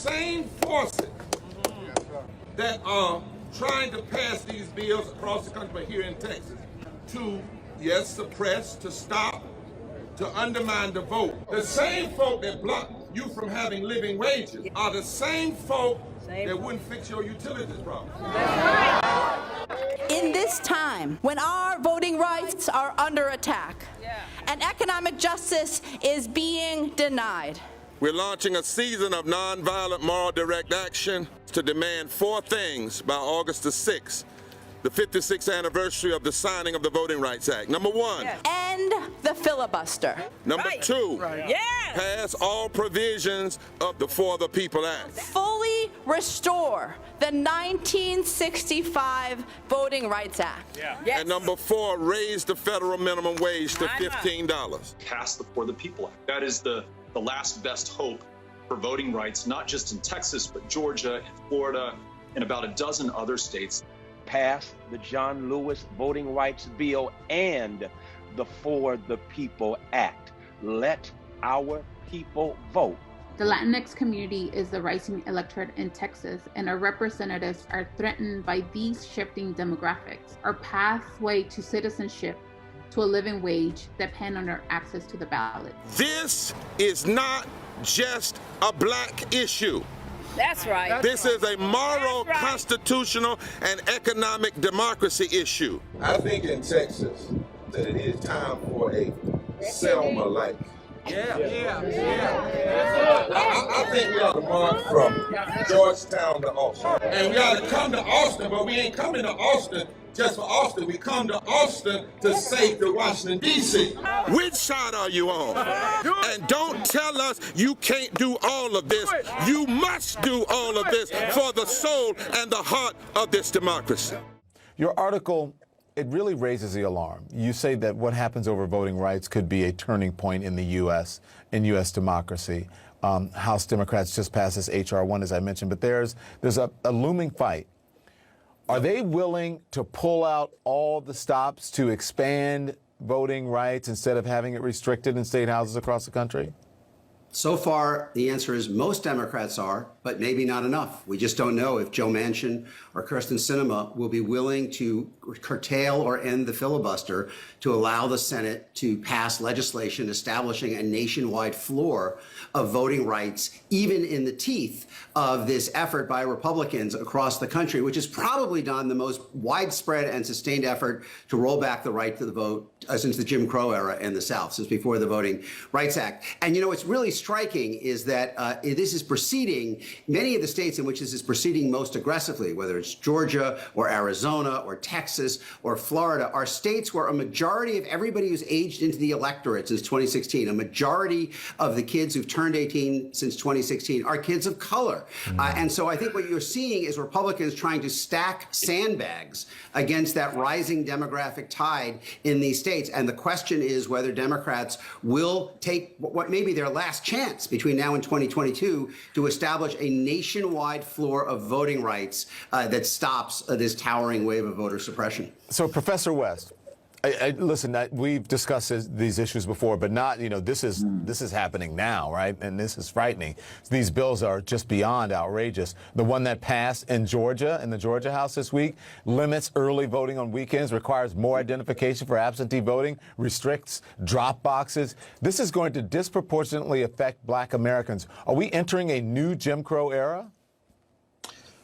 same forces that are trying to pass these bills across the country, but here in Texas, to, yes, suppress, to stop, to undermine the vote. The same folk that block you from having living wages are the same folk that wouldn't fix your utilities problem. In this time, when our voting rights are under attack and economic justice is being denied, we're launching a season of nonviolent moral direct action to demand 4 things by August the 6th, the 56th anniversary of the signing of the Voting Rights Act. Number 1. end the filibuster. Number 2. Pass all provisions of the For the People Act. Fully restore the 1965 Voting Rights Act. And number 4, raise the federal minimum wage to $15. Pass the For the People Act. That is the last best hope for voting rights, not just in Texas, but Georgia and Florida and about a dozen other states. Pass the John Lewis Voting Rights Bill and the For the People Act. Let our people vote. The Latinx community is the rising electorate in Texas, and our representatives are threatened by these shifting demographics. Our pathway to citizenship, to a living wage, depend on our access to the ballot. This is not just a black issue. That's right. This is a moral, constitutional, and economic democracy issue. I think in Texas that it is time for a Selma-like. I think we ought to march from Georgetown to Austin. And we ought to come to Austin, but we ain't coming to Austin just for Austin. We come to Austin to save the Washington, D.C. Which side are you on? And don't tell us you can't do all of this. You must do all of this for the soul and the heart of this democracy. Your article, it really raises the alarm. You say that what happens over voting rights could be a turning point in the U.S., in U.S. democracy. House Democrats just passed this H.R. 1, as I mentioned, but there's a looming fight. Are they willing to pull out all the stops to expand voting rights instead of having it restricted in state houses across the country? So far, the answer is most Democrats are, but maybe not enough. We just don't know if Joe Manchin or Kirsten Sinema will be willing to curtail or end the filibuster to allow the Senate to pass legislation establishing a nationwide floor of voting rights, even in the teeth of this effort by Republicans across the country, which has probably done the most widespread and sustained effort to roll back the right to the vote since the Jim Crow era in the South, since before the Voting Rights Act. And, you know, what's really striking is that this is proceeding, many of the states in which this is proceeding most aggressively, whether it's Georgia or Arizona or Texas or Florida, are states where a majority of everybody who's aged into the electorate since 2016, a majority of the kids who've turned 18 since 2016 are kids of color. And so I think what you're seeing is Republicans trying to stack sandbags against that rising demographic tide in these states. And the question is whether Democrats will take what may be their last chance between now and 2022 to establish a nationwide floor of voting rights that stops this towering wave of voter suppression. So, Professor West, listen, we've discussed these issues before, but not, you know, this is happening now, right? And this is frightening. These bills are just beyond outrageous. The one that passed in Georgia, in the Georgia House this week, limits early voting on weekends, requires more identification for absentee voting, restricts drop boxes. This is going to disproportionately affect Black Americans. Are we entering a new Jim Crow era?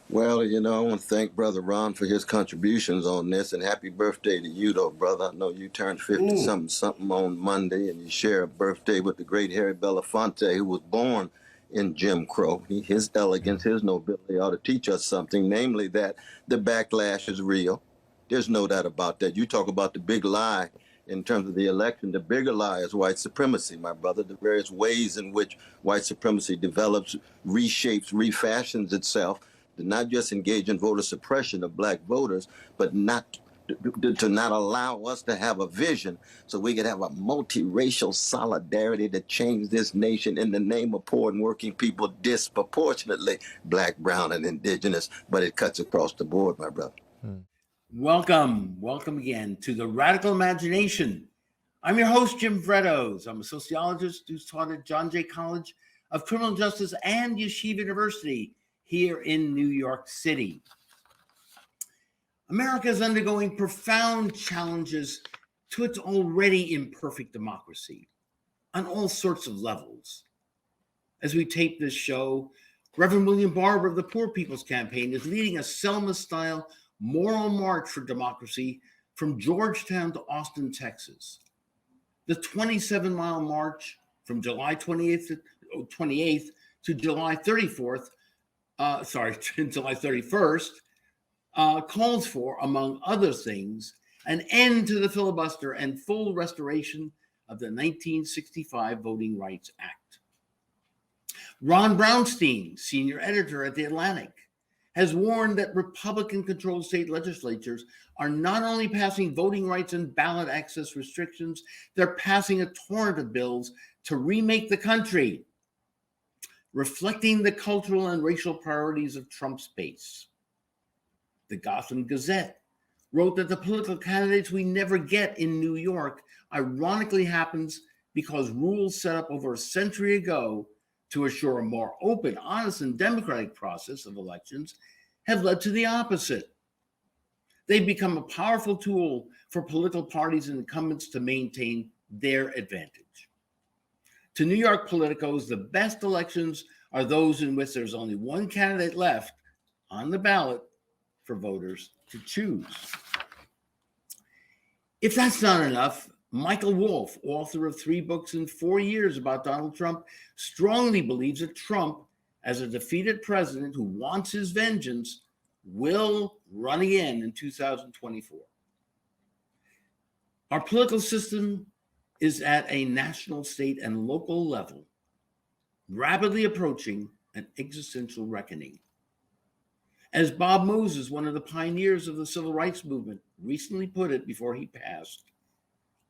Well, you know, I want to thank Brother Ron for his contributions on this, and happy birthday to you, though, brother. I know you turned 50-something on Monday, and you share a birthday with the great Harry Belafonte, who was born in Jim Crow. His elegance, his nobility ought to teach us something, namely that the backlash is real. There's no doubt about that. You talk about the big lie in terms of the election. The bigger lie is white supremacy, my brother, the various ways in which white supremacy develops, reshapes, refashions itself, to not just engage in voter suppression of Black voters, but to not allow us to have a vision so we could have a multiracial solidarity to change this nation in the name of poor and working people, disproportionately Black, brown, and indigenous. But it cuts across the board, my brother. Welcome again to the Radical Imagination. I'm your host, Jim Vrettos. I'm a sociologist who's taught at John Jay College of Criminal Justice and Yeshiva University here in New York City. America is undergoing profound challenges to its already imperfect democracy on all sorts of levels. As we tape this show, Reverend William Barber of the Poor People's Campaign is leading a Selma-style moral march for democracy from Georgetown to Austin, Texas. The 27-mile march from July 28th to July 31st, July 31st, calls for, among other things, an end to the filibuster and full restoration of the 1965 Voting Rights Act. Ron Brownstein, senior editor at The Atlantic, has warned that Republican-controlled state legislatures are not only passing voting rights and ballot access restrictions, they're passing a torrent of bills to remake the country, reflecting the cultural and racial priorities of Trump's base. The Gotham Gazette wrote that the political candidates we never get in New York ironically happens because rules set up over a century ago to assure a more open, honest, and democratic process of elections have led to the opposite. They've become a powerful tool for political parties and incumbents to maintain their advantage. To New York politicos, the best elections are those in which there's only one candidate left on the ballot for voters to choose. If that's not enough, Michael Wolff, author of 3 books in 4 years about Donald Trump, strongly believes that Trump, as a defeated president who wants his vengeance, will run again in 2024. Our political system is at a national, state, and local level, rapidly approaching an existential reckoning. As Bob Moses, one of the pioneers of the civil rights movement, recently put it before he passed,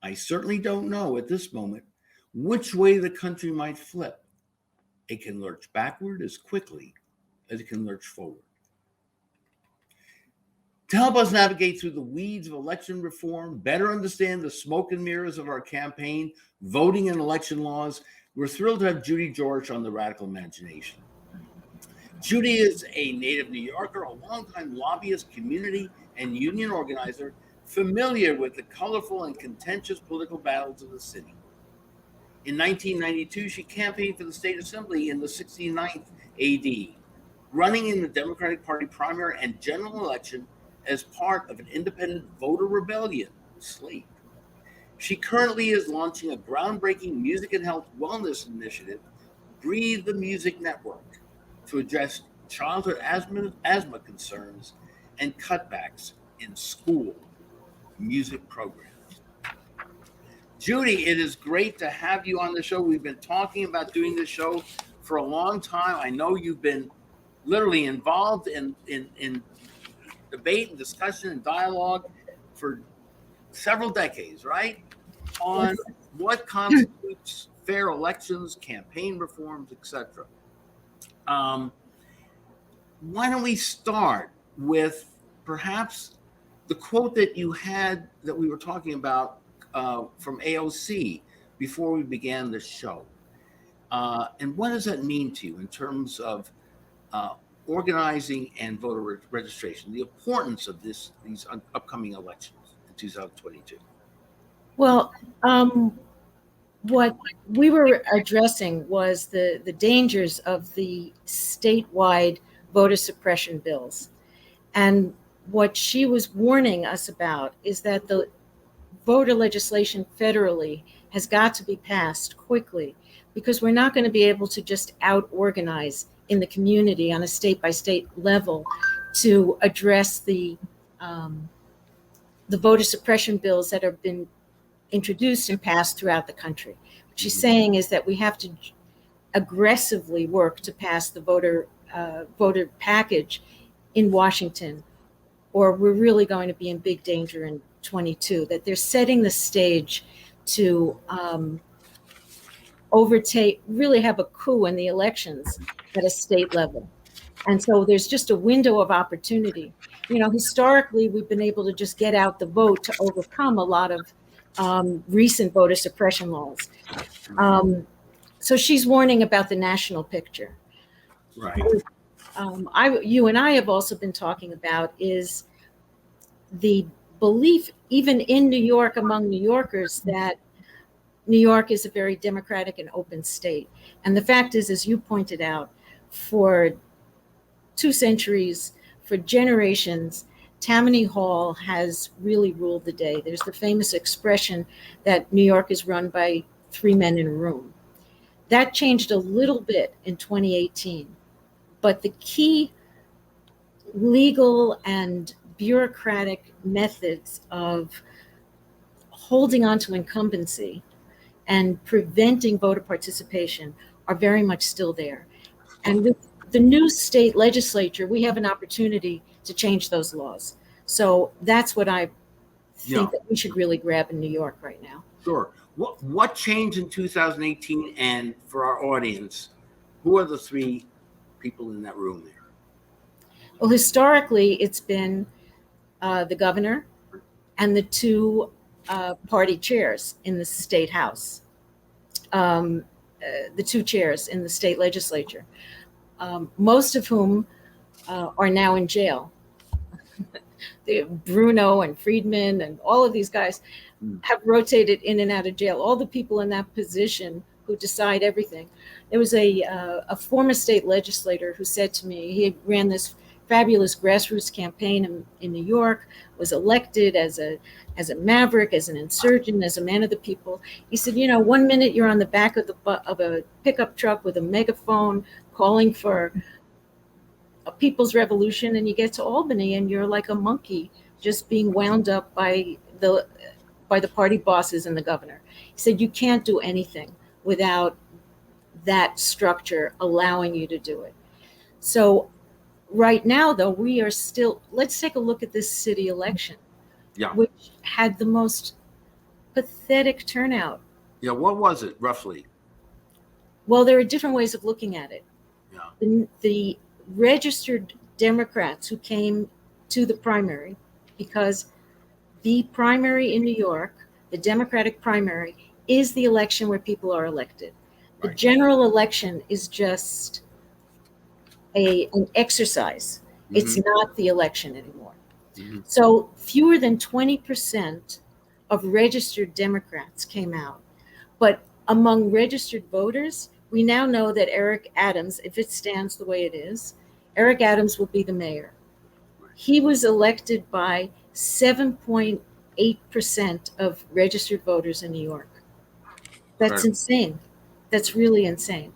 I certainly don't know at this moment which way the country might flip. It can lurch backward as quickly as it can lurch forward. To help us navigate through the weeds of election reform, better understand the smoke and mirrors of our campaign, voting and election laws, we're thrilled to have Judy Jorrisch on the Radical Imagination. Judy is a native New Yorker, a longtime lobbyist, community, and union organizer, familiar with the colorful and contentious political battles of the city. In 1992, she campaigned for the state assembly in the 69th AD, running in the Democratic Party primary and general election as part of an independent voter rebellion, SLATE. She currently is launching a groundbreaking music and health wellness initiative, Breathe the Music Network, to address childhood asthma concerns and cutbacks in school music programs. Judy, it is great to have you on the show. We've been talking about doing this show for a long time. I know you've been literally involved in debate and discussion and dialogue for several decades, right? On what constitutes fair elections, campaign reforms, etc. Why don't we start with perhaps the quote that you had that we were talking about from AOC before we began the show. And what does that mean to you in terms of organizing and voter registration, the importance of these upcoming elections in 2022? Well, what we were addressing was the dangers of the statewide voter suppression bills. And what she was warning us about is that the voter legislation federally has got to be passed quickly, because we're not going to be able to just out-organize in the community on a state-by-state level to address the voter suppression bills that have been introduced and passed throughout the country. What she's saying is that we have to aggressively work to pass the voter package in Washington, or we're really going to be in big danger in 22, that they're setting the stage to really have a coup in the elections at a state level. And so there's just a window of opportunity. You know, historically, we've been able to just get out the vote to overcome a lot of recent voter suppression laws. So she's warning about the national picture. Right. You and I have also been talking about is the belief, even in New York, among New Yorkers, that New York is a very democratic and open state. And the fact is, as you pointed out, for 2 centuries, for generations, Tammany Hall has really ruled the day. There's the famous expression that New York is run by 3 men in a room. That changed a little bit in 2018, but the key legal and bureaucratic methods of holding on to incumbency and preventing voter participation are very much still there. And with the new state legislature, we have an opportunity to change those laws. So that's what I think that we should really grab in New York right now. Sure. What changed in 2018? And for our audience, who are the 3 people in that room there? Well, historically, it's been the governor and the 2 party chairs in the state house, the 2 chairs in the state legislature, most of whom are now in jail. Bruno and Friedman and all of these guys have rotated in and out of jail. All the people in that position who decide everything. There was a former state legislator who said to me, he ran this fabulous grassroots campaign in New York, was elected as a maverick, as an insurgent, as a man of the people. He said, 1 minute you're on the back of a pickup truck with a megaphone calling for a people's revolution, and you get to Albany and you're like a monkey just being wound up by the party bosses and the governor. He said, you can't do anything without that structure allowing you to do it. So right now, though, we are still, let's take a look at this city election, which had the most pathetic turnout. Yeah, what was it, roughly? Well, there are different ways of looking at it. Yeah. The registered Democrats who came to the primary, because the primary in New York, the Democratic primary, is the election where people are elected. The general election is just an exercise. Mm-hmm. It's not the election anymore. Mm-hmm. So fewer than 20% of registered Democrats came out. But among registered voters, we now know that Eric Adams, if it stands the way it is, Eric Adams will be the mayor. He was elected by 7.8% of registered voters in New York. That's insane. That's really insane.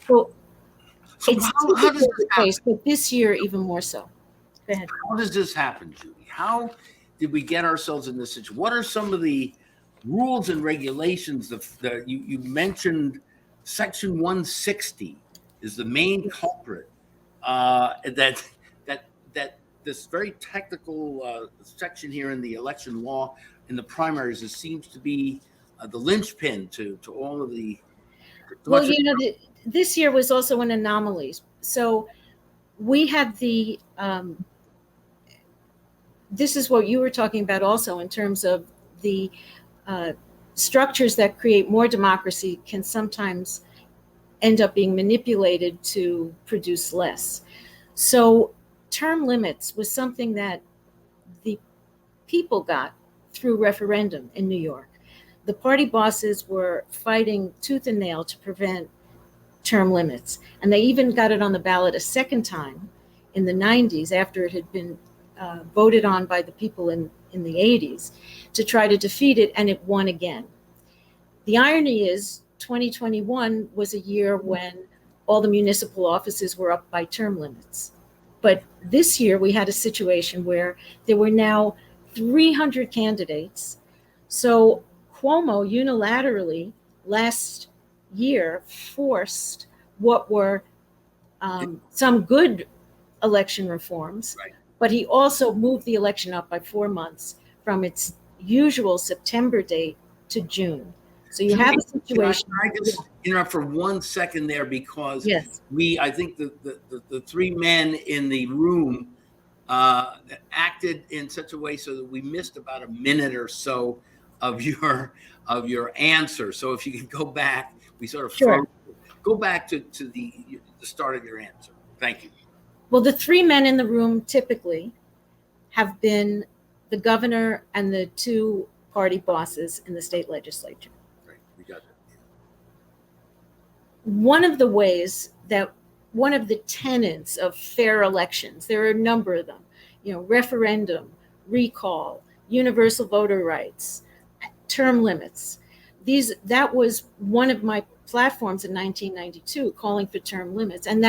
So it's how does the case, but this year even more so. Go ahead. How does this happen, Judy? How did we get ourselves in this situation? What are some of the rules and regulations that you mentioned? Section 160 is the main culprit. That this very technical section here in the election law in the primaries, it seems to be the linchpin to all of the. Well, this year was also an anomaly. So we had the. This is what you were talking about also in terms of the structures that create more democracy can sometimes end up being manipulated to produce less. So term limits was something that the people got through referendum in New York. The party bosses were fighting tooth and nail to prevent term limits. And they even got it on the ballot a second time in the 90s after it had been voted on by the people in the 80s to try to defeat it, and it won again. The irony is 2021 was a year when all the municipal offices were up by term limits. But this year we had a situation where there were now 300 candidates. So Cuomo unilaterally last year forced what were some good election reforms, right. But he also moved the election up by 4 months from its usual September date to June. So you have a situation. I just interrupt for 1 second there because yes. I think the 3 men in the room acted in such a way so that we missed about a minute or so of your answer. So if you can go back, we sort of Sure. go back to the start of your answer. Thank you. Well, the three men in the room typically have been the governor and the two party bosses in the state legislature. Right, we got that. One of the tenets of fair elections, there are a number of them, referendum, recall, universal voter rights, term limits. That was one of my platforms in 1992, calling for term limits. And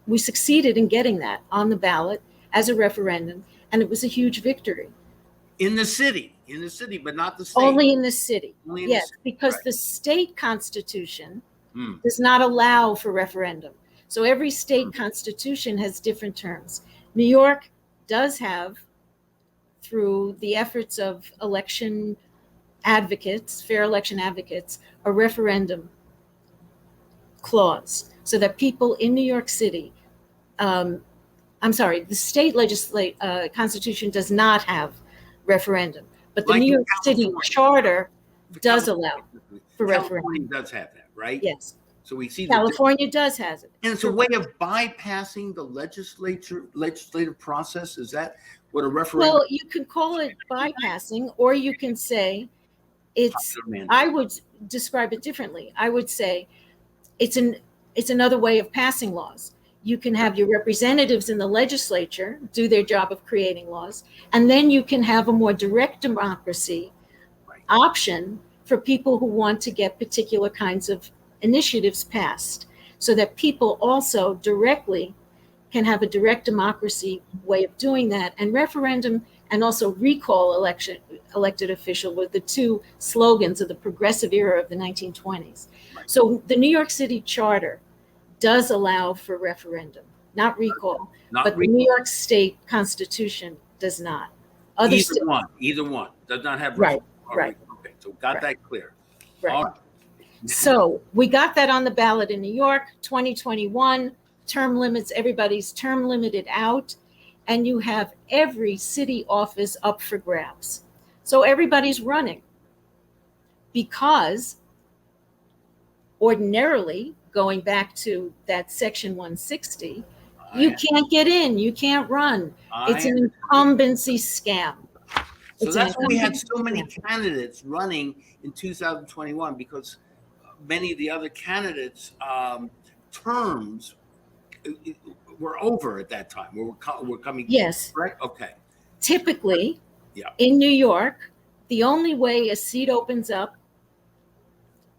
we succeeded in getting that on the ballot as a referendum. And it was a huge victory. In the city, but not the state. Only in the city. Yes, because right. the state constitution does not allow for referendum. So every state constitution has different terms. New York does have, through the efforts of election advocates, fair election advocates, a referendum clause so that people in New York City, the state constitution does not have referendum, but the Like New York City California. Charter does allow for California referendum. does have that, right? Yes. So we see California does has it. and it's a way of bypassing the legislative process. Is that what a referendum? Well, you can call it bypassing, or you can say I would describe it differently. I would say it's another way of passing laws. You can have your representatives in the legislature do their job of creating laws, and then you can have a more direct democracy option for people who want to get particular kinds of initiatives passed, so that people also directly can have a direct democracy way of doing that. And referendum and also recall elected official were the two slogans of the progressive era of the 1920s. So the New York City Charter does allow for referendum, not recall, but the New York State Constitution does not. Either one does not have Right. Okay, so got that clear. Right. All right. So we got that on the ballot in New York, 2021, term limits, everybody's term limited out, and you have every city office up for grabs. So everybody's running because ordinarily, going back to that section 160, you can't get in, you can't run. It's an incumbency scam. So that's why we had so many candidates running in 2021, because many of the other candidates' terms were over at that time. We're coming. Yes. Right. Okay. Typically, in New York, the only way a seat opens up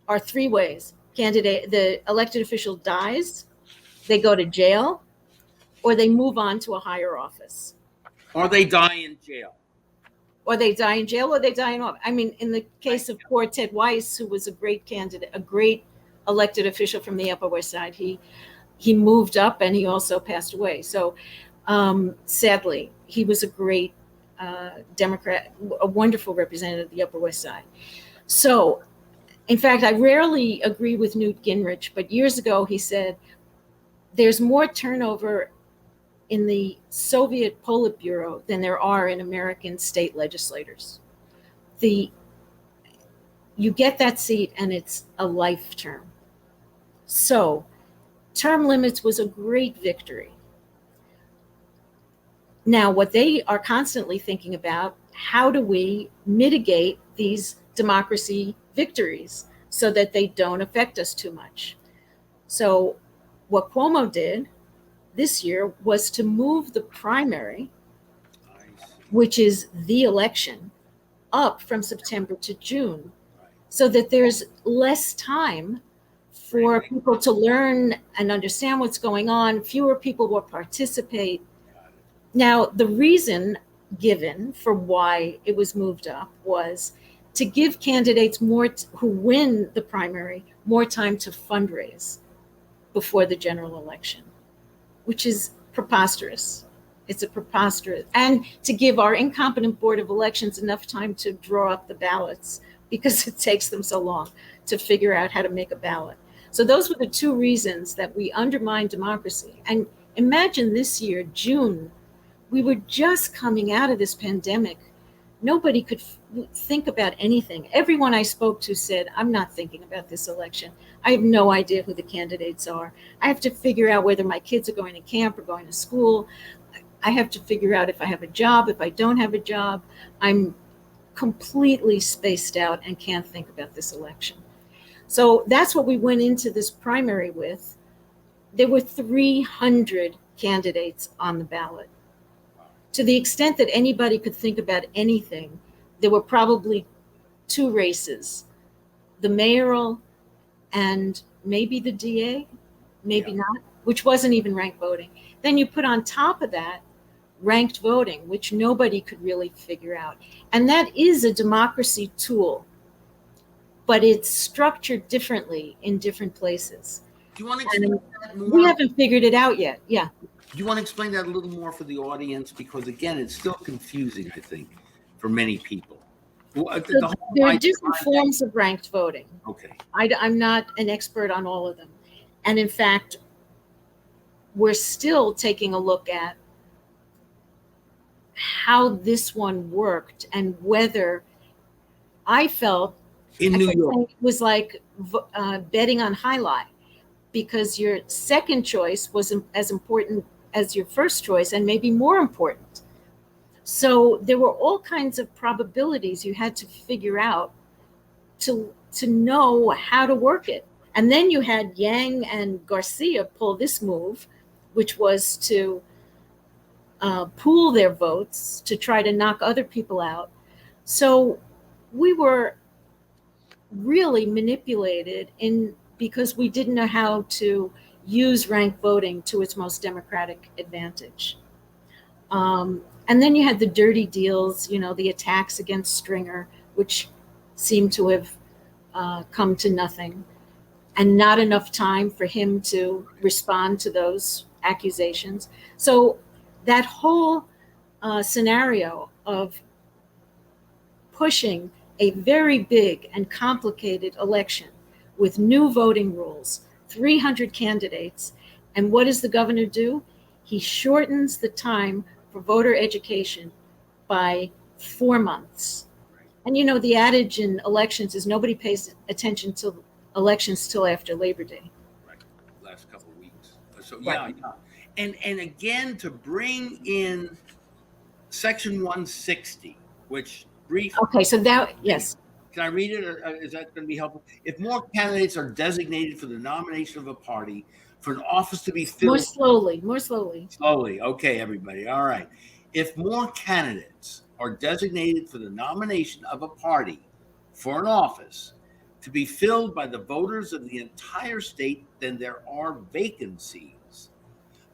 are three ways. The elected official dies, they go to jail, or they move on to a higher office. Or they die in jail. Or they die in jail, or they die in office. I mean, in the case of poor Ted Weiss, who was a great candidate, a great elected official from the Upper West Side, he moved up and he also passed away. So sadly, he was a great Democrat, a wonderful representative of the Upper West Side. So, in fact, I rarely agree with Newt Gingrich, but years ago he said, there's more turnover in the Soviet Politburo than there are in American state legislators. You get that seat and it's a life term. So term limits was a great victory. Now, what they are constantly thinking about, how do we mitigate these democracy victories so that they don't affect us too much? So what Cuomo did this year was to move the primary, which is the election, up from September to June, so that there's less time for people to learn and understand what's going on. Fewer people will participate. Now, the reason given for why it was moved up was to give candidates who win the primary more time to fundraise before the general election, which is preposterous. It's a preposterous, and to give our incompetent Board of Elections enough time to draw up the ballots, because it takes them so long to figure out how to make a ballot. So those were the two reasons that we undermined democracy. And imagine this year, June, we were just coming out of this pandemic. nobody could think about anything. Everyone I spoke to said, I'm not thinking about this election. I have no idea who the candidates are. I have to figure out whether my kids are going to camp or going to school. I have to figure out if I have a job, if I don't have a job. I'm completely spaced out and can't think about this election. So that's what we went into this primary with. There were 300 candidates on the ballot. To the extent that anybody could think about anything, there were probably 2 races, the mayoral and maybe the DA, maybe not, which wasn't even ranked voting. Then you put on top of that ranked voting, which nobody could really figure out. And that is a democracy tool, but it's structured differently in different places. Do you want to explain that more? We haven't figured it out yet. Yeah. Do you want to explain that a little more for the audience? Because again, it's still confusing, I think, for many people. There are different forms of ranked voting. Okay. I'm not an expert on all of them. And in fact, we're still taking a look at how this one worked and whether I felt in New York it was like betting on highlight, because your second choice was as important as your first choice and maybe more important. So there were all kinds of probabilities you had to figure out to know how to work it. And then you had Yang and Garcia pull this move, which was to pool their votes to try to knock other people out. So we were really manipulated because we didn't know how to use ranked voting to its most democratic advantage. And then you had the dirty deals, the attacks against Stringer, which seemed to have come to nothing, and not enough time for him to respond to those accusations. So that whole scenario of pushing a very big and complicated election with new voting rules, 300 candidates, and what does the governor do? He shortens the time for voter education by 4 months. And the adage in elections is nobody pays attention to elections till after Labor Day. Right, last couple of weeks. So yeah. And again, to bring in Section 160, which briefly. Okay, so that, yes. Can I read it, or is that going to be helpful? If more candidates are designated for the nomination of a party for an office to be filled. More slowly. Slowly. Okay, everybody. All right. If more candidates are designated for the nomination of a party for an office to be filled by the voters of the entire state, then there are vacancies.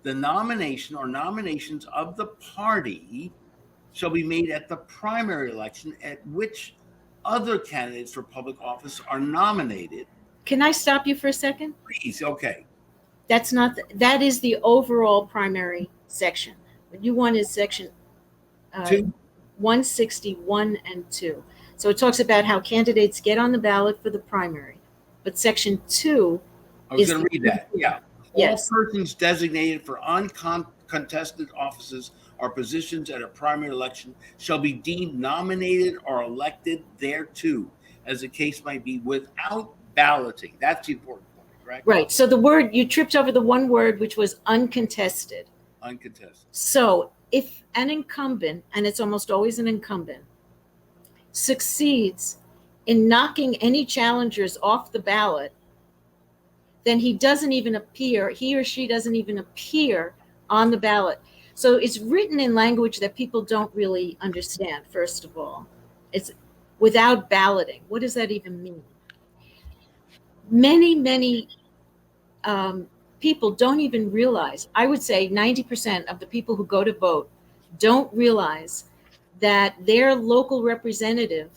The nomination or nominations of the party shall be made at the primary election at which other candidates for public office are nominated. Can I stop you for a second? Please. Okay. That is the overall primary section. What you want is section 161 and 2. So it talks about how candidates get on the ballot for the primary. But section 2 I was going to read that. Yeah. Yes. All persons designated for uncontested offices or positions at a primary election shall be deemed nominated or elected thereto, as the case might be, without balloting. That's the important point, right? Right. So you tripped over the one word, which was uncontested. Uncontested. So if an incumbent, and it's almost always an incumbent, succeeds in knocking any challengers off the ballot, then he or she doesn't even appear on the ballot. So it's written in language that people don't really understand, first of all. It's without balloting. What does that even mean? Many people don't even realize, I would say 90% of the people who go to vote don't realize that their local representative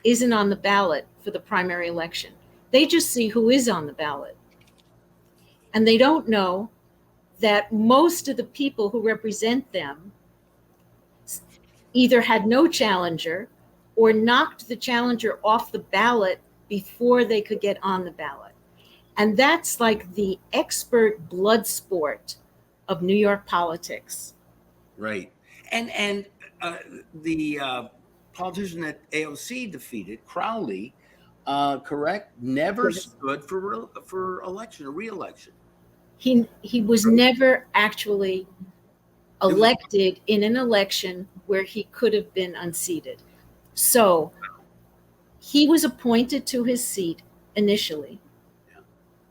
isn't on the ballot for the primary election. They just see who is on the ballot. And they don't know that most of the people who represent them either had no challenger or knocked the challenger off the ballot before they could get on the ballot. And that's like the expert blood sport of New York politics. Right. And the politician that AOC defeated, Crowley, correct, never stood for election or re-election. He was never actually elected in an election where he could have been unseated. So he was appointed to his seat initially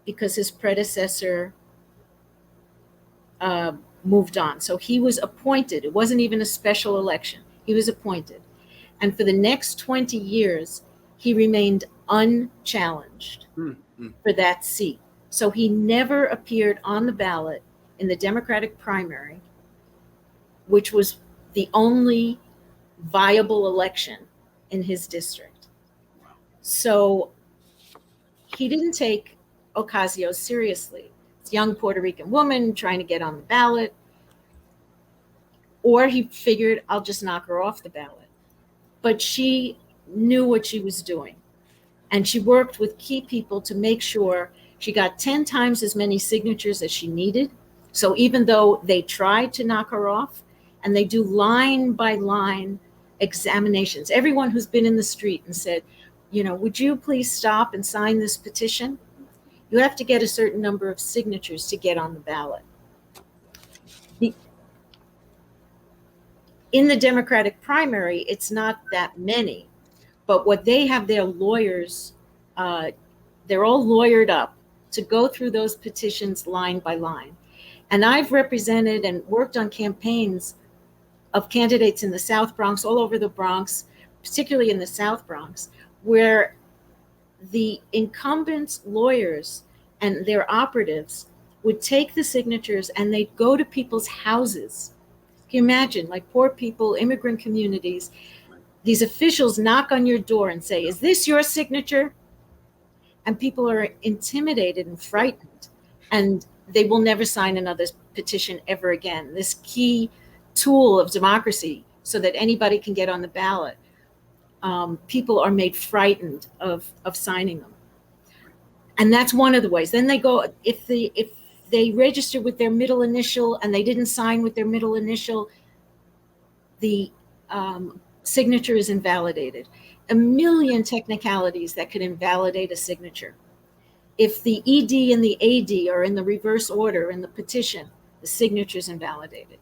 because his predecessor moved on. So he was appointed. It wasn't even a special election. He was appointed. And for the next 20 years, he remained unchallenged for that seat. So he never appeared on the ballot in the Democratic primary, which was the only viable election in his district. So he didn't take Ocasio seriously. It's a young Puerto Rican woman trying to get on the ballot. Or he figured, I'll just knock her off the ballot. But she knew what she was doing. And she worked with key people to make sure she got 10 times as many signatures as she needed. So even though they tried to knock her off, and they do line by line examinations, everyone who's been in the street and said, would you please stop and sign this petition? You have to get a certain number of signatures to get on the ballot. In the Democratic primary, it's not that many, but what they have their lawyers, they're all lawyered up to go through those petitions line by line. And I've represented and worked on campaigns of candidates in the South Bronx, all over the Bronx, particularly in the South Bronx, where the incumbents' lawyers and their operatives would take the signatures and they'd go to people's houses. Can you imagine, like poor people, immigrant communities, these officials knock on your door and say, is this your signature? And people are intimidated and frightened, and they will never sign another petition ever again. This key tool of democracy so that anybody can get on the ballot. People are made frightened of signing them. And that's one of the ways. Then they go, if they register with their middle initial and they didn't sign with their middle initial, the signature is invalidated. A million technicalities that could invalidate a signature. If the ED and the AD are in the reverse order in the petition, the signature is invalidated.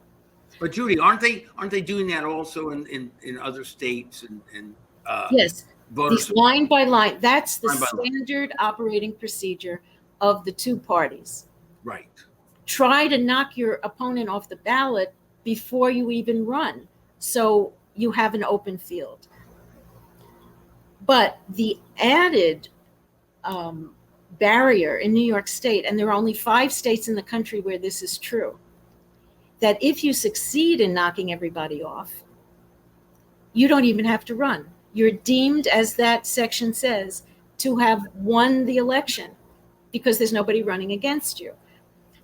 But Judy, aren't they doing that also in other states and yes, voters? These line by line. That's the standard operating procedure of the two parties. Right. Try to knock your opponent off the ballot before you even run, so you have an open field. But the added barrier in New York State, and there are only 5 states in the country where this is true, that if you succeed in knocking everybody off, you don't even have to run. You're deemed, as that section says, to have won the election because there's nobody running against you.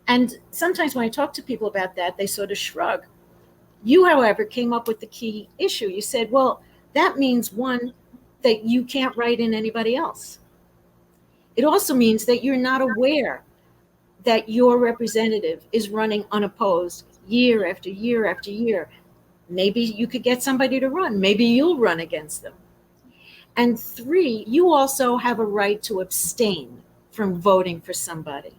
And sometimes when I talk to people about that, they sort of shrug. You, however, came up with the key issue. You said, well, that means, one, that you can't write in anybody else. It also means that you're not aware that your representative is running unopposed year after year after year. Maybe you could get somebody to run. Maybe you'll run against them. And 3, you also have a right to abstain from voting for somebody.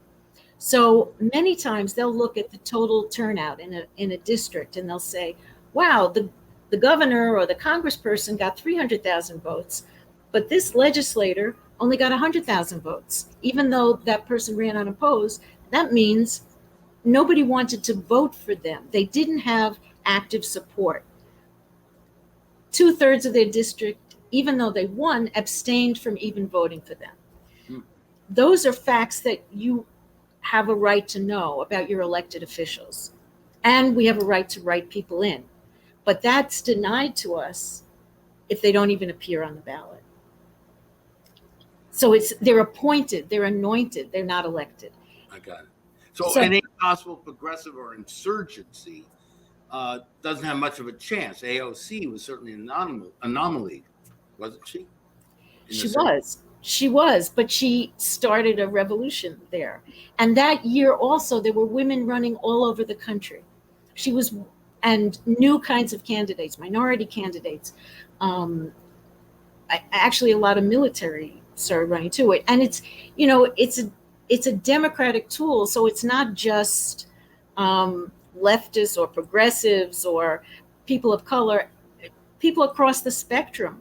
So many times they'll look at the total turnout in a district and they'll say, wow, the governor or the congressperson got 300,000 votes, but this legislator only got 100,000 votes. Even though that person ran unopposed, that means nobody wanted to vote for them. They didn't have active support. 2/3 of their district, even though they won, abstained from even voting for them. Those are facts that you have a right to know about your elected officials. And we have a right to write people in. But that's denied to us if they don't even appear on the ballot. So they're appointed, they're anointed, they're not elected. I got it. So any possible progressive or insurgency doesn't have much of a chance. AOC was certainly an anomaly, wasn't she? She was, but she started a revolution there. And that year also, there were women running all over the country. And new kinds of candidates, minority candidates. Actually, a lot of military started running to it, and it's a democratic tool, so it's not just leftists or progressives or people of color. People across the spectrum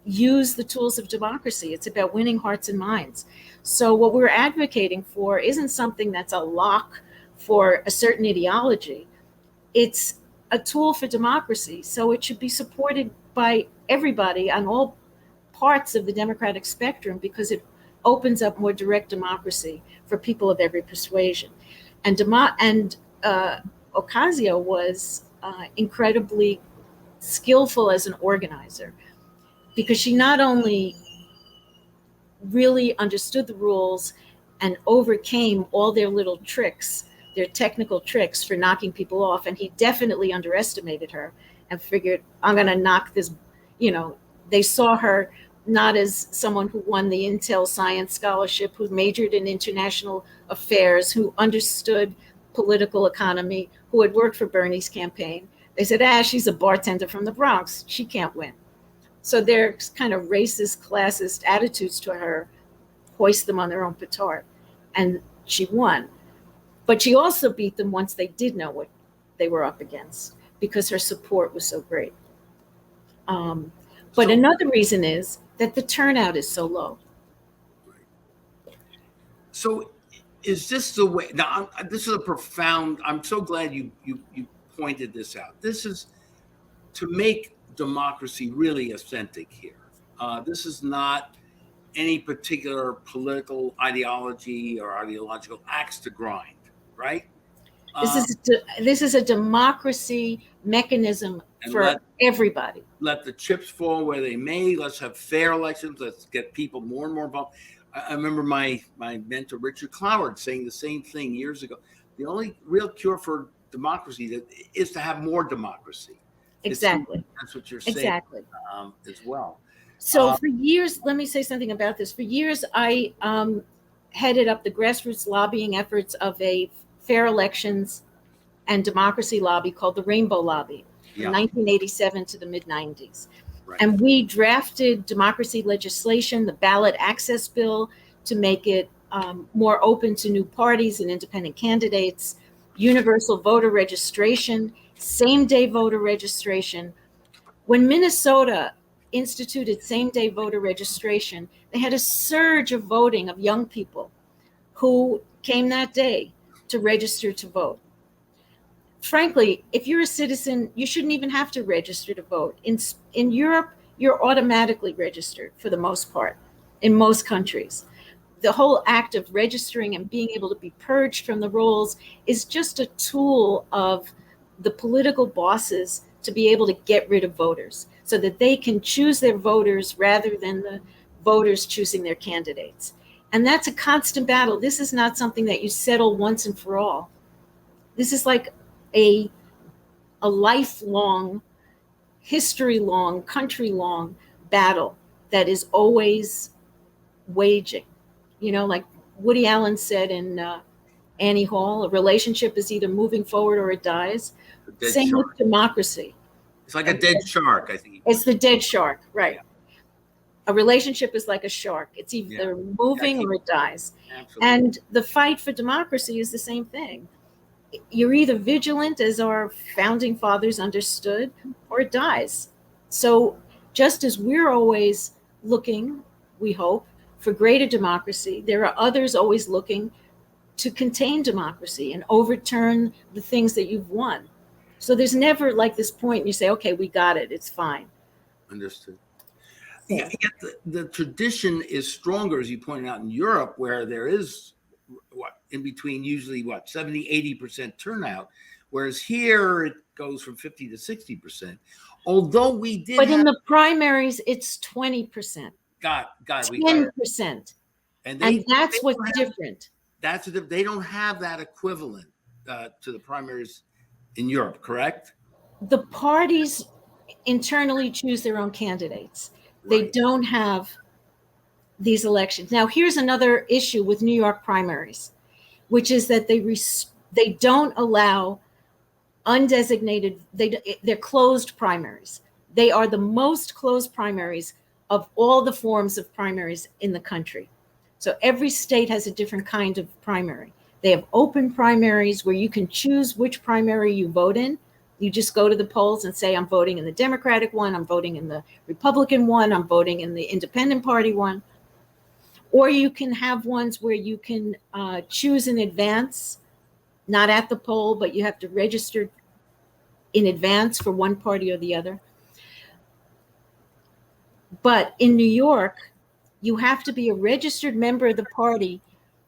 use the tools of democracy. It's about winning hearts and minds. So what we're advocating for isn't something that's a lock for a certain ideology. It's a tool for democracy. So it should be supported by everybody on all parts of the democratic spectrum, because it opens up more direct democracy for people of every persuasion. And Ocasio was incredibly skillful as an organizer, because she not only really understood the rules and overcame all their little tricks, their technical tricks for knocking people off. And he definitely underestimated her and figured, I'm going to knock this, they saw her not as someone who won the Intel Science Scholarship, who majored in international affairs, who understood political economy, who had worked for Bernie's campaign. They said, she's a bartender from the Bronx. She can't win. So their kind of racist, classist attitudes to her hoist them on their own petard. And she won. But she also beat them once they did know what they were up against, because her support was so great. But another reason is that the turnout is so low. So is this the way? Now, this is a profound, I'm so glad you pointed this out. This is to make democracy really authentic here. This is not any particular political ideology or ideological axe to grind, right? This is a democracy mechanism for everybody. Let the chips fall where they may. Let's have fair elections. Let's get people more and more involved. I remember my mentor, Richard Cloward, saying the same thing years ago. The only real cure for democracy is to have more democracy. Exactly. That's what you're saying. Exactly. As well. So for years, let me say something about this. For years, I headed up the grassroots lobbying efforts of a fair elections and democracy lobby called the Rainbow Lobby from 1987 to the mid-90s. Right. And we drafted democracy legislation, the ballot access bill, to make it more open to new parties and independent candidates, universal voter registration, same-day voter registration. When Minnesota instituted same-day voter registration, they had a surge of voting of young people who came that day to register to vote. Frankly, if you're a citizen, you shouldn't even have to register to vote. In Europe, you're automatically registered for the most part, in most countries. The whole act of registering and being able to be purged from the rolls is just a tool of the political bosses to be able to get rid of voters so that they can choose their voters rather than the voters choosing their candidates. And that's a constant battle. This is not something that you settle once and for all. This is like a lifelong, history-long, country-long battle that is always waging. Like Woody Allen said in Annie Hall, a relationship is either moving forward or it dies. Same with democracy. It's like a dead shark, I think. It's the dead shark, right. Yeah. A relationship is like a shark. It's either moving or it dies. Absolutely. And the fight for democracy is the same thing. You're either vigilant, as our founding fathers understood, or it dies. So just as we're always looking, we hope, for greater democracy, there are others always looking to contain democracy and overturn the things that you've won. So there's never like this point you say, okay, we got it, it's fine. Understood. Yeah, the tradition is stronger, as you pointed out, in Europe, where there is in between usually 70-80% turnout, whereas here it goes from 50 to 60%. Although we did, but in the primaries it's 20%. Got 10%, and that's what's different. They don't have that equivalent to the primaries in Europe, correct? The parties internally choose their own candidates. Right. They don't have these elections. Now, here's another issue with New York primaries, which is that they don't allow undesignated. They're closed primaries. They are the most closed primaries of all the forms of primaries in the country. So every state has a different kind of primary. They have open primaries where you can choose which primary you vote in. You just go to the polls and say, I'm voting in the Democratic one, I'm voting in the Republican one, I'm voting in the Independent Party one. Or you can have ones where you can choose in advance, not at the poll, but you have to register in advance for one party or the other. But in New York, you have to be a registered member of the party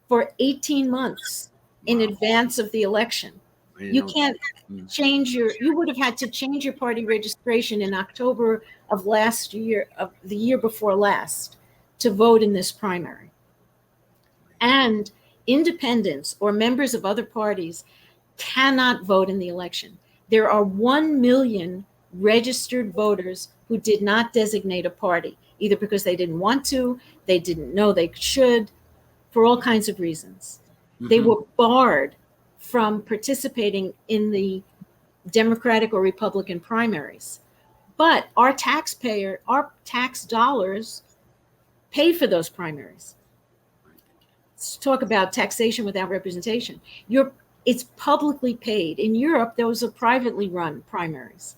for 18 months in advance of the election. You can't change you would have had to change your party registration in October of last year, of the year before last, to vote in this primary. And independents or members of other parties cannot vote in the election. There are 1 million registered voters who did not designate a party, either because they didn't want to, they didn't know they should, for all kinds of reasons. They were barred from participating in the Democratic or Republican primaries. But our tax dollars pay for those primaries. Let's talk about taxation without representation. It's publicly paid. In Europe, those are privately run primaries.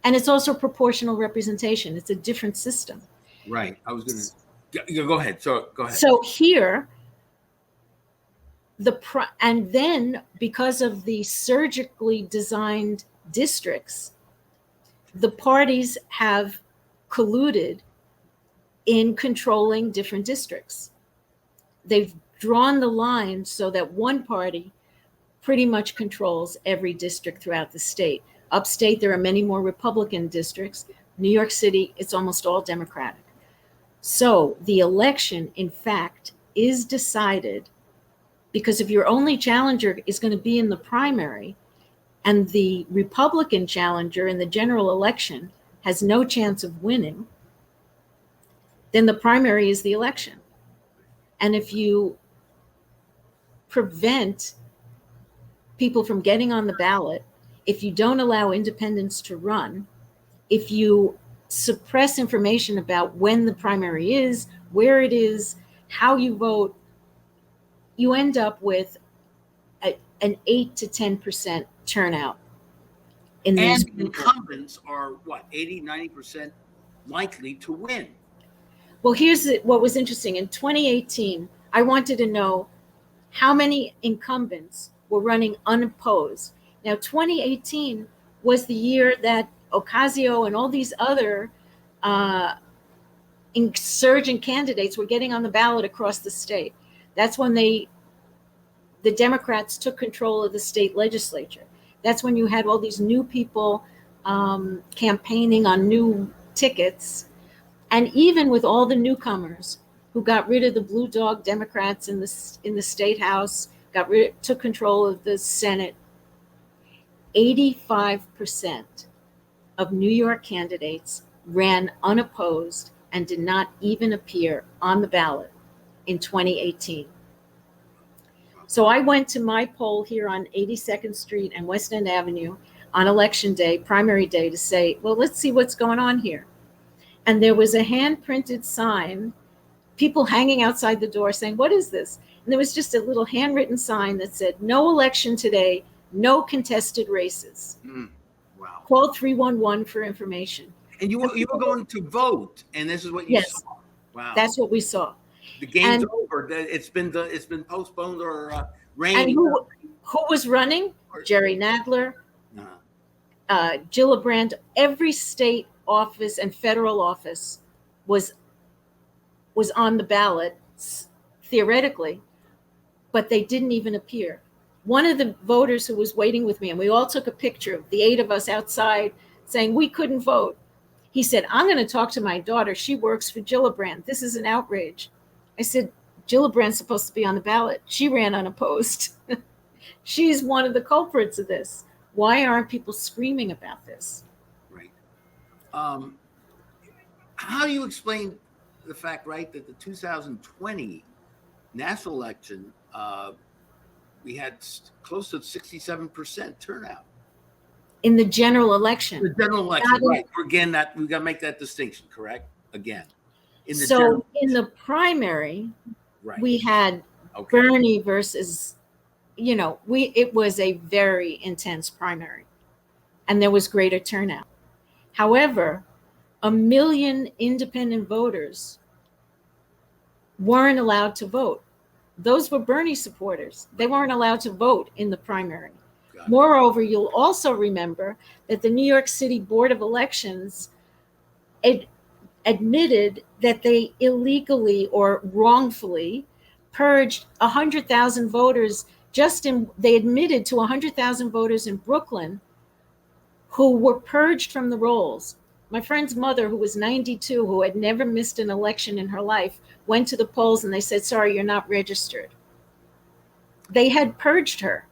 And it's also proportional representation. It's a different system. Right. I was going to go ahead. So go ahead. So here, and then because of the surgically designed districts, the parties have colluded in controlling different districts. They've drawn the line so that one party pretty much controls every district throughout the state. Upstate, there are many more Republican districts. New York City, it's almost all Democratic. So the election, in fact, is decided because if your only challenger is going to be in the primary and the Republican challenger in the general election has no chance of winning, then the primary is the election. And if you prevent people from getting on the ballot, if you don't allow independents to run, if you suppress information about when the primary is, where it is, how you vote, you end up with an 8 to 10% turnout. And incumbents are what, 80, 90% likely to win. Well, here's what was interesting. In 2018, I wanted to know how many incumbents were running unopposed. Now, 2018 was the year that Ocasio and all these other insurgent candidates were getting on the ballot across the state. That's when the Democrats took control of the state legislature. That's when you had all these new people campaigning on new tickets. And even with all the newcomers who got rid of the blue dog Democrats in the state house, took control of the Senate, 85% of New York candidates ran unopposed and did not even appear on the ballot in 2018. So I went to my poll here on 82nd Street and West End Avenue on election day, primary day, to say, well, let's see what's going on here. And there was a hand-printed sign, people hanging outside the door saying, what is this? And there was just a little handwritten sign that said, no election today, no contested races. Wow. Call 311 for information. And you were going to vote, and this is what you saw. Wow. That's what we saw. The game's over. It's been postponed or rained. And who was running? Jerry Nadler, Gillibrand. Every state office and federal office was on the ballot theoretically, but they didn't even appear. One of the voters who was waiting with me, and we all took a picture of the 8 of us outside saying we couldn't vote. He said, I'm going to talk to my daughter. She works for Gillibrand. This is an outrage. I said, Gillibrand's supposed to be on the ballot. She ran unopposed. She's one of the culprits of this. Why aren't people screaming about this? Right. How do you explain the fact, right, that the 2020 national election, we had close to 67% turnout? in the general election. The general election, right? Again, that we got to make that distinction, correct? Again, in the primary, right, we had Bernie versus, it was a very intense primary, and there was greater turnout. However, 1 million independent voters weren't allowed to vote. Those were Bernie supporters. They weren't allowed to vote in the primary. Moreover, you'll also remember that the New York City Board of Elections admitted that they illegally or wrongfully purged 100,000 voters. They admitted to 100,000 voters in Brooklyn who were purged from the rolls. My friend's mother, who was 92, who had never missed an election in her life, went to the polls and they said, sorry, you're not registered. They had purged her.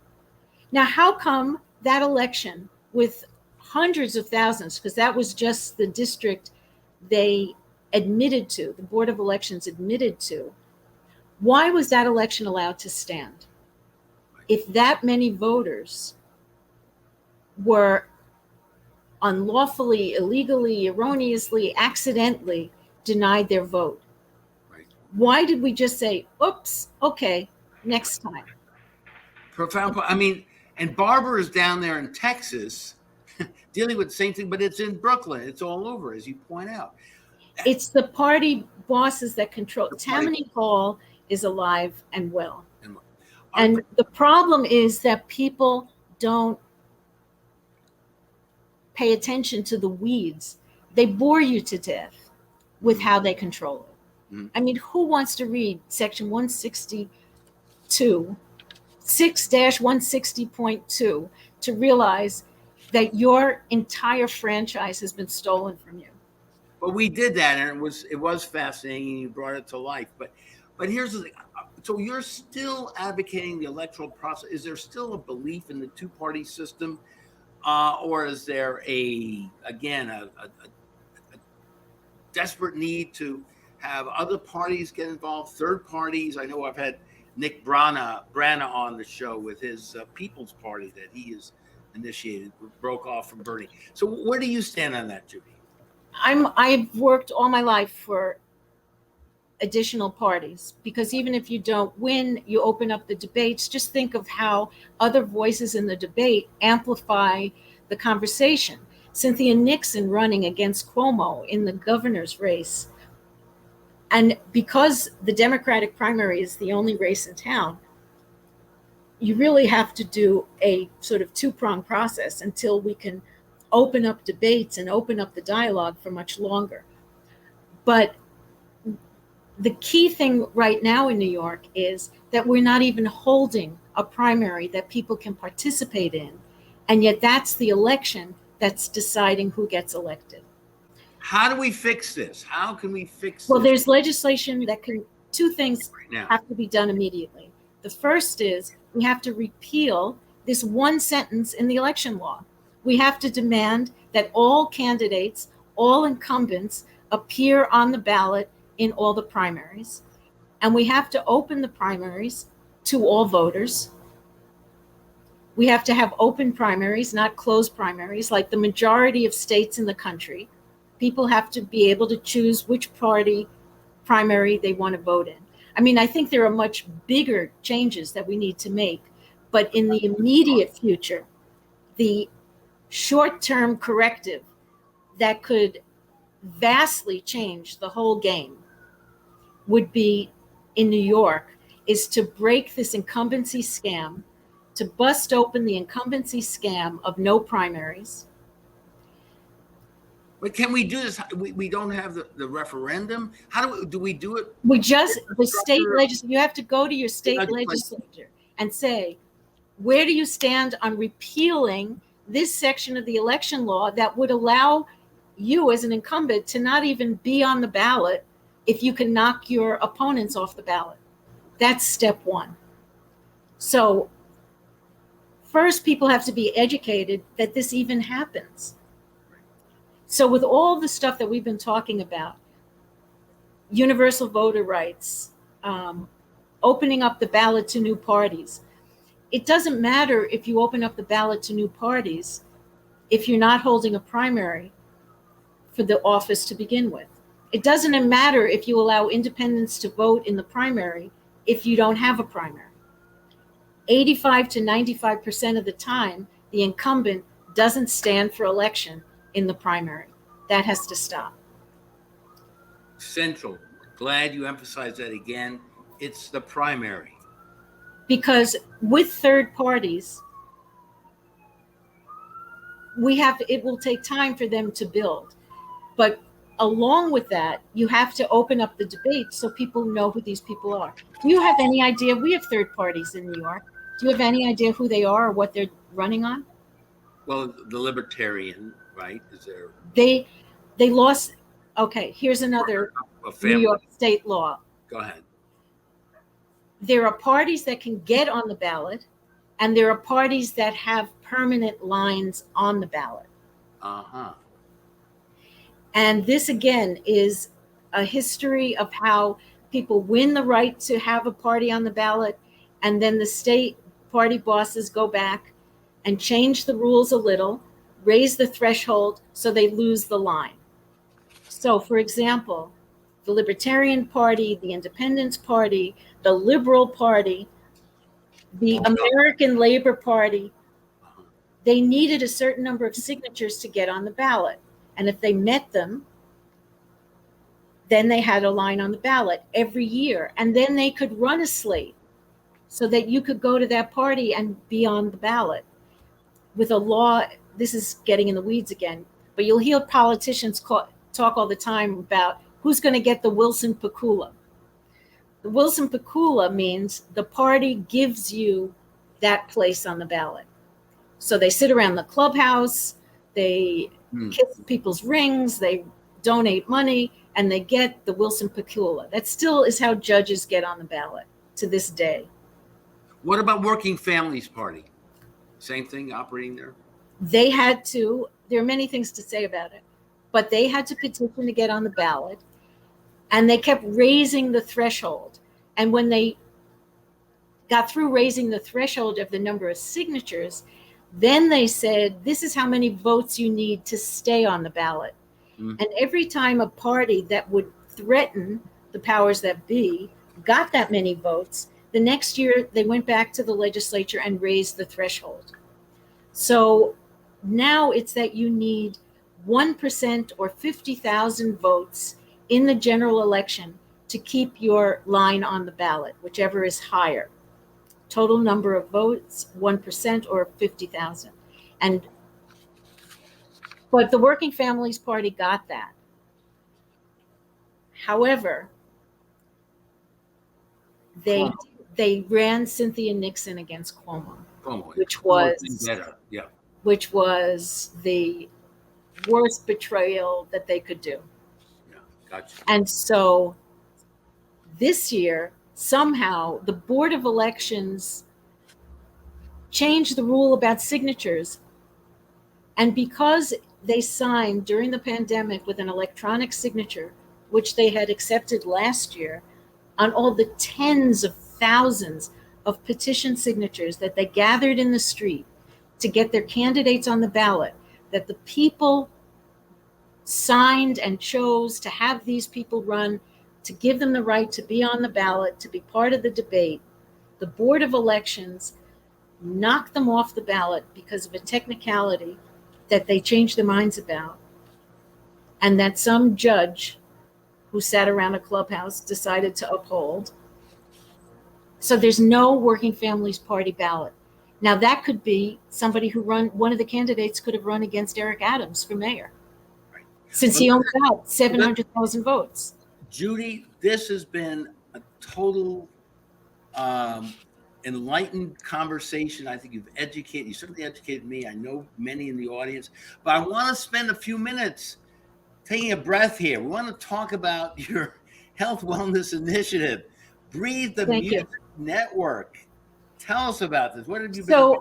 Now, how come that election with hundreds of thousands, because that was just the district they admitted to, the Board of Elections admitted to, why was that election allowed to stand? If that many voters were unlawfully, illegally, erroneously, accidentally denied their vote, why did we just say, oops, okay, next time? Profound. I mean, and Barbara is down there in Texas dealing with the same thing, but it's in Brooklyn. It's all over, as you point out. It's the party bosses that control. Tammany Hall is alive and well. And the problem is that people don't pay attention to the weeds. They bore you to death with how they control it. Mm-hmm. I mean, who wants to read section 162, 6-160.2 to realize that your entire franchise has been stolen from you? But we did that, and it was fascinating, and you brought it to life. But here's the thing. So you're still advocating the electoral process. Is there still a belief in the two-party system, or is there a desperate need to have other parties get involved, third parties? I know I've had Nick Brana on the show with his People's Party that he has initiated, broke off from Bernie. So where do you stand on that, Judy? I've worked all my life for additional parties, because even if you don't win, you open up the debates. Just think of how other voices in the debate amplify the conversation. Cynthia Nixon running against Cuomo in the governor's race. And because the Democratic primary is the only race in town, you really have to do a sort of two-pronged process until we can open up debates and open up the dialogue for much longer. But the key thing right now in New York is that we're not even holding a primary that people can participate in. And yet that's the election that's deciding who gets elected. How do we fix this? How can we fix this? Well, there's legislation that can, two things have to be done immediately. The first is we have to repeal this one sentence in the election law. We have to demand that all candidates, all incumbents appear on the ballot in all the primaries. And we have to open the primaries to all voters. We have to have open primaries, not closed primaries, like the majority of states in the country. People have to be able to choose which party primary they want to vote in. I mean, I think there are much bigger changes that we need to make, but in the immediate future, the short-term corrective that could vastly change the whole game would be, in New York, is to break this incumbency scam, to bust open the incumbency scam of no primaries. But can we do this? We don't have the referendum. How do we do it? The state legislature, you have to go to your state legislature and say, where do you stand on repealing this section of the election law that would allow you as an incumbent to not even be on the ballot if you can knock your opponents off the ballot? That's step one. So first, people have to be educated that this even happens. So with all the stuff that we've been talking about, universal voter rights, opening up the ballot to new parties, it doesn't matter if you open up the ballot to new parties if you're not holding a primary for the office to begin with. It doesn't matter if you allow independents to vote in the primary if you don't have a primary. 85 to 95% of the time, the incumbent doesn't stand for election in the primary. That has to stop. Central. Glad you emphasized that again. It's the primary. Because with third parties, it will take time for them to build. But along with that, you have to open up the debate so people know who these people are. Do you have any idea? We have third parties in New York. Do you have any idea who they are or what they're running on? Well, the Libertarian, right? Is there? They lost. Okay, here's another New York state law. Go ahead. There are parties that can get on the ballot, and there are parties that have permanent lines on the ballot. Uh-huh. And this, again, is a history of how people win the right to have a party on the ballot, and then the state party bosses go back and change the rules a little, raise the threshold so they lose the line. So, for example, the Libertarian Party, the Independence Party, the Liberal Party, the American Labor Party, they needed a certain number of signatures to get on the ballot. And if they met them, then they had a line on the ballot every year. And then they could run a slate so that you could go to that party and be on the ballot. With a law, this is getting in the weeds again, but you'll hear politicians talk all the time about who's going to get the Wilson Pakula. The Wilson Pakula means the party gives you that place on the ballot. So they sit around the clubhouse, they kiss people's rings, they donate money, and they get the Wilson Pakula. That still is how judges get on the ballot to this day. What about Working Families Party? Same thing operating there? They had to, there are many things to say about it, but they had to petition to get on the ballot, and they kept raising the threshold. And when they got through raising the threshold of the number of signatures, then they said, this is how many votes you need to stay on the ballot. And every time a party that would threaten the powers that be got that many votes, the next year they went back to the legislature and raised the threshold. So now it's that you need 1% or 50,000 votes in the general election to keep your line on the ballot, whichever is higher. Total number of votes, 1% or 50,000. But the Working Families Party got that. However, they ran Cynthia Nixon against Cuomo, which was the worst betrayal that they could do. Yeah, gotcha. And so this year, somehow, the Board of Elections changed the rule about signatures. And because they signed during the pandemic with an electronic signature, which they had accepted last year, on all the tens of thousands of petition signatures that they gathered in the street to get their candidates on the ballot, that the people signed and chose to have these people run, to give them the right to be on the ballot, to be part of the debate, the Board of Elections knocked them off the ballot because of a technicality that they changed their minds about, and that some judge who sat around a clubhouse decided to uphold. So there's no Working Families Party ballot. Now that could be somebody who one of the candidates could have run against Eric Adams for mayor, since he only got 700,000 votes. Judy, this has been a total enlightened conversation. I think you certainly educated me. I know many in the audience, but I want to spend a few minutes taking a breath here. We want to talk about your health wellness initiative, Breathe the Music Network. Tell us about this. What have you been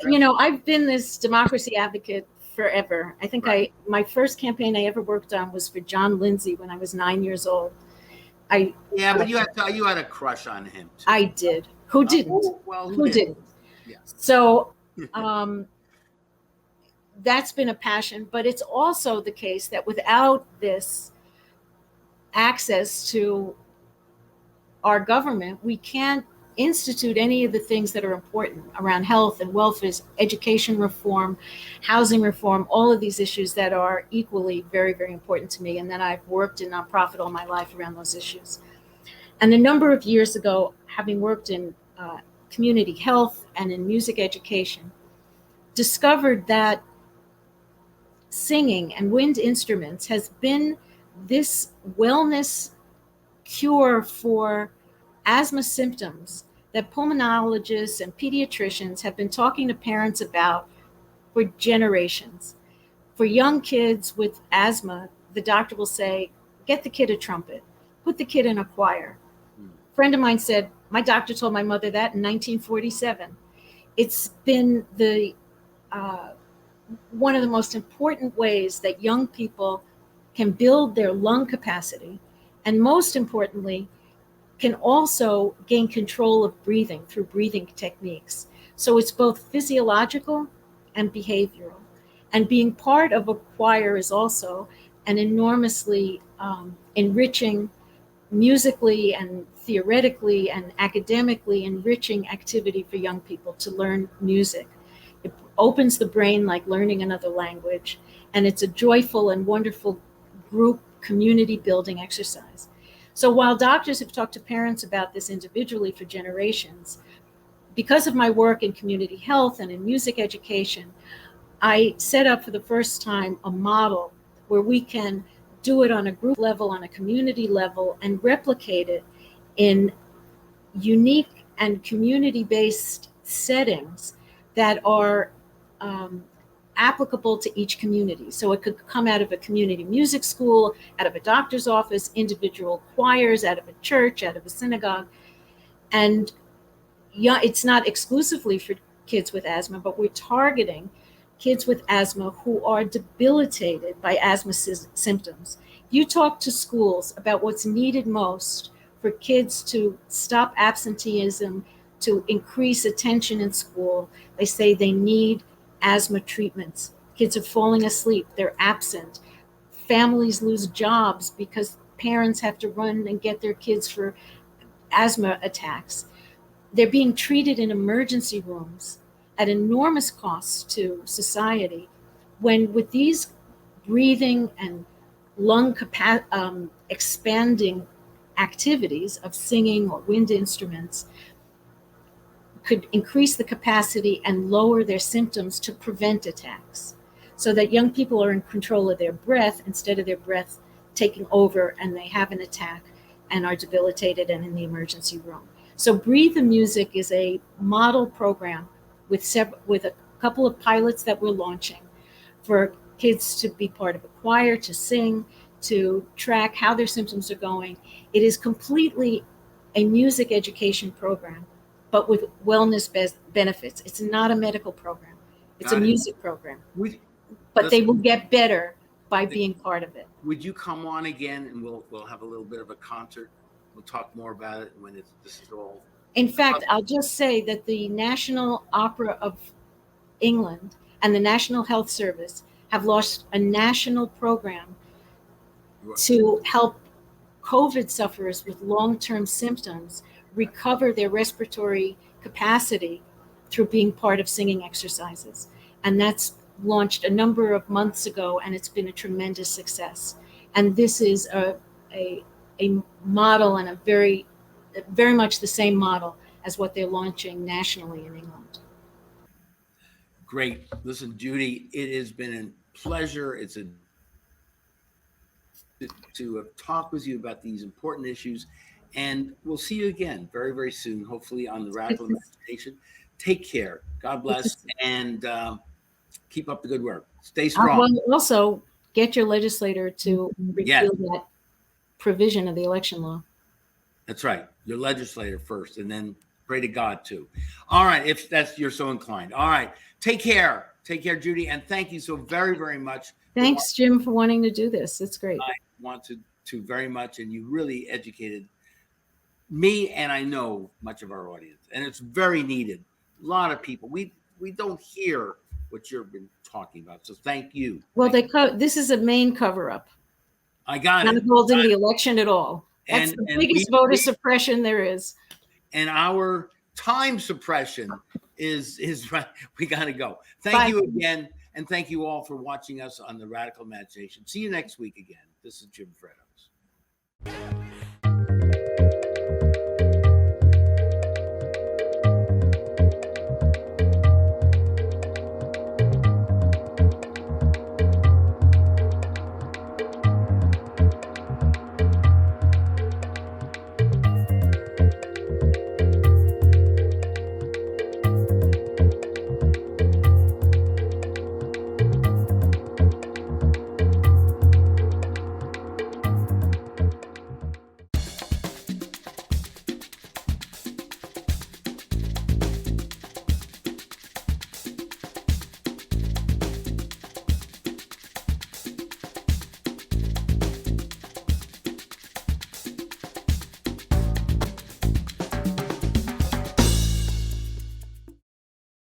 doing? So, I've been this democracy advocate forever. I think my first campaign I ever worked on was for John Lindsay when I was 9 years old. But you had a crush on him too. I did. Who didn't? Well, who didn't? Yeah. So that's been a passion, but it's also the case that without this access to our government, we can't institute any of the things that are important around health and welfare, education reform, housing reform, all of these issues that are equally very, very important to me. And then I've worked in nonprofit all my life around those issues. And a number of years ago, having worked in community health and in music education, discovered that singing and wind instruments has been this wellness cure for asthma symptoms that pulmonologists and pediatricians have been talking to parents about for generations. For young kids with asthma, the doctor will say, get the kid a trumpet, put the kid in a choir. A friend of mine said, my doctor told my mother that in 1947. It's been the one of the most important ways that young people can build their lung capacity, and most importantly, can also gain control of breathing through breathing techniques. So it's both physiological and behavioral. And being part of a choir is also an enormously enriching, musically and theoretically and academically enriching activity for young people to learn music. It opens the brain like learning another language, and it's a joyful and wonderful group community building exercise. So while doctors have talked to parents about this individually for generations, because of my work in community health and in music education, I set up for the first time a model where we can do it on a group level, on a community level, and replicate it in unique and community-based settings that are applicable to each community. So it could come out of a community music school, out of a doctor's office, individual choirs, out of a church, out of a synagogue. And yeah, it's not exclusively for kids with asthma, but we're targeting kids with asthma who are debilitated by asthma symptoms. You talk to schools about what's needed most for kids to stop absenteeism, to increase attention in school. They say they need asthma treatments. Kids are falling asleep, they're absent. Families lose jobs because parents have to run and get their kids for asthma attacks. They're being treated in emergency rooms at enormous costs to society, when with these breathing and lung expanding activities of singing or wind instruments could increase the capacity and lower their symptoms to prevent attacks, so that young people are in control of their breath instead of their breath taking over and they have an attack and are debilitated and in the emergency room. So Breathe the Music is a model program with a couple of pilots that we're launching for kids to be part of a choir, to sing, to track how their symptoms are going. It is completely a music education program, but with wellness benefits. It's not a medical program. It's a music program. But they will get better by being part of it. Would you come on again and we'll have a little bit of a concert? We'll talk more about it when this is all. In fact, I'll just say that the National Opera of England and the National Health Service have launched a national program to help COVID sufferers with long-term symptoms recover their respiratory capacity through being part of singing exercises. And that's launched a number of months ago, and it's been a tremendous success. And this is a model, and a very much the same model as what they're launching nationally in England. Great. Listen, Judy, it has been a pleasure. To talk with you about these important issues, and we'll see you again very, very soon, hopefully on the Radical Imagination. Take care. God bless, and keep up the good work. Stay strong. Well, also get your legislator to repeal that provision of the election law. That's right. Your legislator first, and then pray to God too. All right, if you're so inclined. All right. Take care. Take care, Judy, and thank you so very, very much. Thanks, Jim, for wanting to do this. It's great. I want to very much, and you really educated me, and I know much of our audience, and it's very needed. A lot of people. we don't hear what you've been talking about. So thank you. Well, this is a main cover-up. I got it. Not holding the election at all. That's And- the and biggest voter suppression there is. And our time suppression is right. We got to go. Bye. Thank you again. And thank you all for watching us on the Radical Imagination. See you next week again. This is Jim Vrettos.